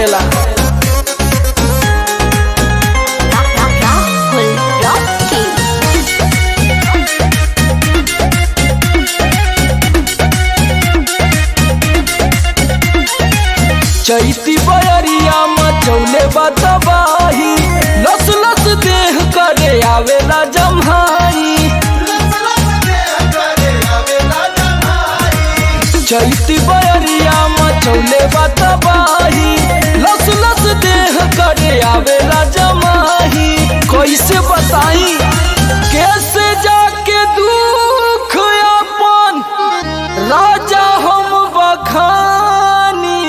करेला। चैती बयरिया मचौले बतबाही, लस लस देह करे आवेला जम्हाई। चैती बयरिया मचौले बतबाही, लस लस देह करे आवेला जमाही। कैसे बताई कैसे जाके दुख अपन राजा हम बखानी,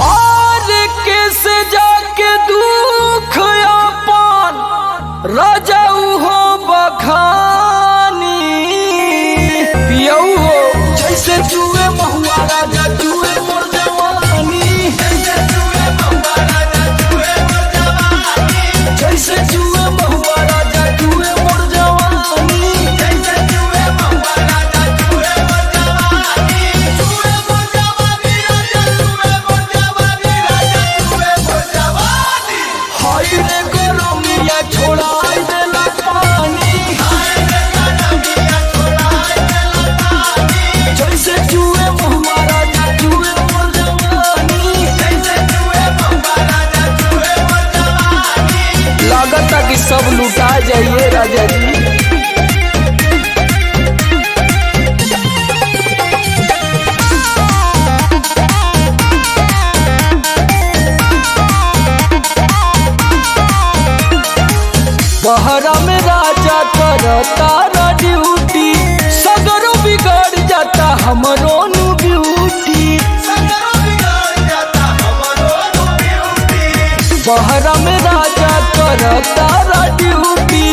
और कैसे जाके दुख अपन राजा हो बखानी। पियऊ हो जैसे जुए महुआ राजा जुए मोर जवानी, जैसे जुए महुआ राजा जुए मोर जवानी, जैसे जुए महुआ राजा जुए मोर जवानी, जैसे जुए महुआ राजा जुए मोर जवानी, जुए मोर जवानी राजा जुए मोर जवानी, राजा जुए मोर जवानी। हाय रे गरमिया छोड़ाई देला पानी, हाय रे गरमिया छोड़ाई देला पानी, जैसे जुए महुआ राजा जुए मोर जवानी, जैसे जुए महुआ राजा जुए मोर जवानी। लागता कि सब लुटा जाइए राजा जी। बहरा में राजा करता ड्यूटी, सगरो बिगड़ जाता हमरो नु ब्यूटी। बहरा में राजा करता ड्यूटी,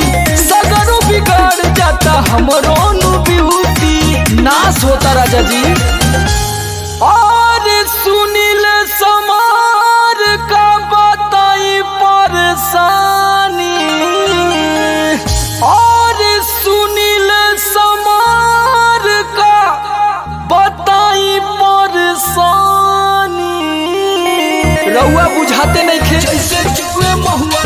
सगरो बिगड़ जाता हमरो नु ब्यूटी। नाश होता राजा जी। और सुनील समार का बताई परेशानी, और सुनील समार का बताई परेशानी। रउआ बुझाते नहीं खे जैसे जुए महुआ